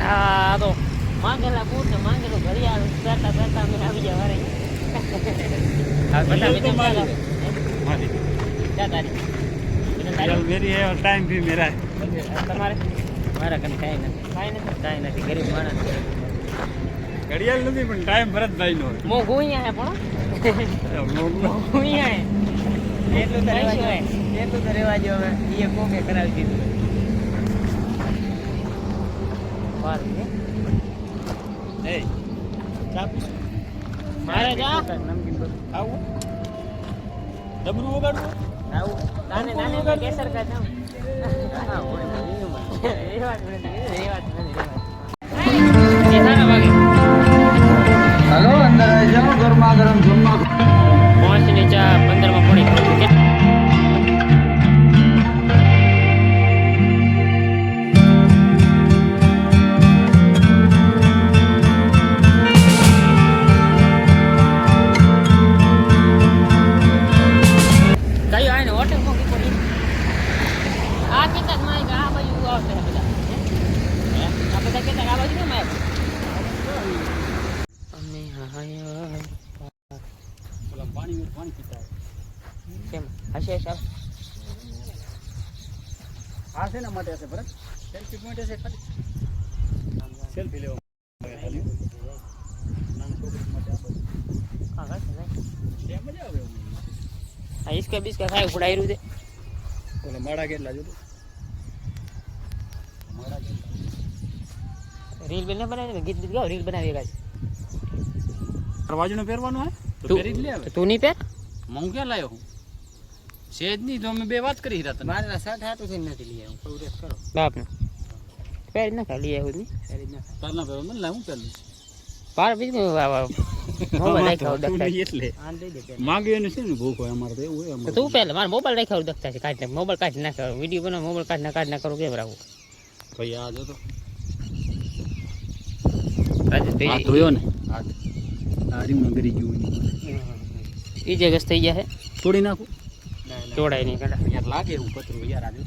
આ તો માંગેલા બૂટ ને માંગેલું ઘડિયાળ પહેરતા પહેરતા અમે આવી ગયા વારે क्या तारीख मेरी है और टाइम भी मेरा है तुम्हारे मारा कन काई नहीं गरीब माणस घड़ियाल नहीं पण टाइम भरतભાઈ નો મો ગોઈયા હે પણ મો ગોઈયા હે એટલું તો રેવા જો હવે એ કોકે કરાવી દીધું વાત કે એ ચાપ મારે જા નમકીન આવું ડબરું વગાડવું આવું નાને નાને કેસર કા જામ હા એ વાત નથી એ સારા વાગે हेलो अंदर आ जाओ गर्मा गरम जुम्मा 5 ની ચા 15 માં પડી કયો આને હોટેલ માં પડી આ કેટલા માં આ બાજુ આવશે બધા આ બધા કેટલા આ બાજુ કેમ આવ્યા पानी पीता है કેમ હશે સાહેબ આ છે ને માટે હશે ભરત સેલ્ફી પોઈન્ટ હશે ખાલી સેલ્ફી લેવા ખાલી નાન છોકરી માટે હા હશે ને એ મજા આવે આ ઇસકા બિસ્કા ખાય ઉડાઈ રહ્યું છે ઓલા માડા કેટલા જો માડા કેટલા રીલ બને બનાવી ગીત ગીત ગાઓ રીલ બનાવી ગાય દરવાજો પહેરવાનો હે તો પહેરી જ લે હવે તું નહીં પહેર હું ક્યાં લાયો હું સેજ નહીં તો અમે બે વાત કરી રહ્યા હતા મારા સાથ હાટું થઈને નથી લઈ આવ્યો પ્રોગ્રેસ કરો બાપને પહેરી ના ખાલી આવ્યું નહીં પહેરી ના તાર ના પહેરો મને લાવું પહેલું પાર બીજ મોબાઈલ રાખ્યો દખતા એટલે આન દઈ દે માંગ્યો ને છે ને ભૂખ હોય અમારે તો એવું હોય અમારે તું પહેલા મારા મોબાઈલ રાખ્યો દખતા છે કાઢ મોબાઈલ કાઢ ના કરો વિડિયો બનાવ મોબાઈલ કાઢ ના કરો કેમ રાખવું ભાઈ આ જો તો રાજેશભાઈ ધોયો ને હાથ આ રીમ નગરી ગયું એ જગસ થઈ ગયા છે તોડી નાખું તોડાય નહીં કડા યાર લાગે એવું પતરું યાર આજે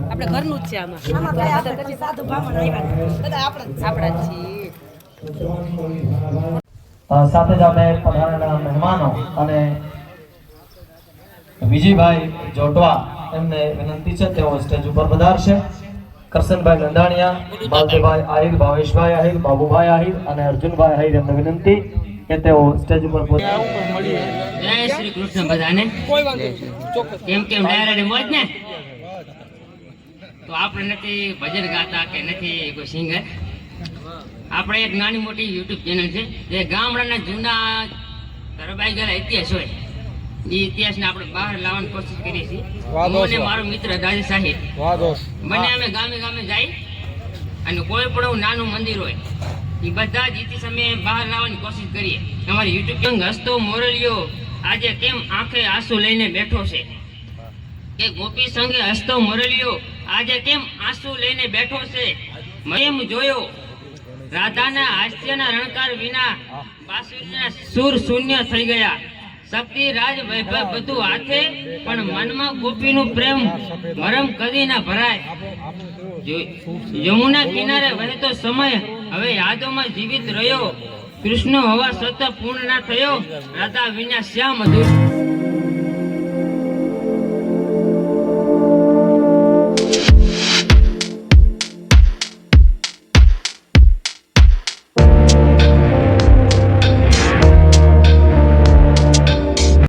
આપણે ઘરનું જ છે આમાં સાધુ બ્રાહ્મણ આવ્યા બધા આપણા જ છીએ સાથે જ આપણે પધારેલા મહેમાનો અને વિજયભાઈ જોટવા એમને વિનંતી છે તેઓ સ્ટેજ ઉપર પધારશે કરશનભાઈ લંડાણિયા બાલદેવભાઈ આહિર ભાવેશભાઈ આહિર બાબુભાઈ આહિર અને અર્જુનભાઈ આહિર એમને વિનંતી કે તેઓ સ્ટેજ ઉપર પહોંચે જય શ્રી કૃષ્ણ બધાને કોઈ વાંધો કેમ કેમ ડાયરા મોજ ને તો આપણે નથી ભજન ગાતા કે નથી કોઈ સિંગર આપણે એક નાની મોટી યુટ્યુબ ચેનલ છે જે ગામડાના જૂના તરબાઈ ગયેલા ઇતિહાસ હોય એ ઇતિહાસને આપણે બહાર લાવવાની કોશિશ કરીએ છીએ હું અને મારો મિત્ર દાદી સાહિબ બંને અમે ગામે ગામે જાય અને કોઈ પણ નાનું મંદિર હોય એ બધા જ ઇતિહાસ અમે બહાર લાવવાની કોશિશ કરીએ અમારી યુટ્યુબ હસતો મોરલિયો આજે કેમ આંખે આંસુ લઈને બેઠો છે કે ગોપી સંગે હસતો મોરલિયો આજે કેમ આંસુ લઈને બેઠો છે મેં જોયો રાધાના હાસ્યના રણકાર વિના બાંસુરીના સુર શૂન્ય થઈ ગયા શક્તિ રાજ વૈભવ બધું હાથે પણ મનમાં ગોપીનું પ્રેમ મરમ કદી ના ભરાય યમુના કિનારે વહેતો સમય હવે યાદોમાં જીવિત રહ્યો કૃષ્ણ હવા સતત પૂર્ણ ના થયો રાધા વિના શ્યામ અધૂર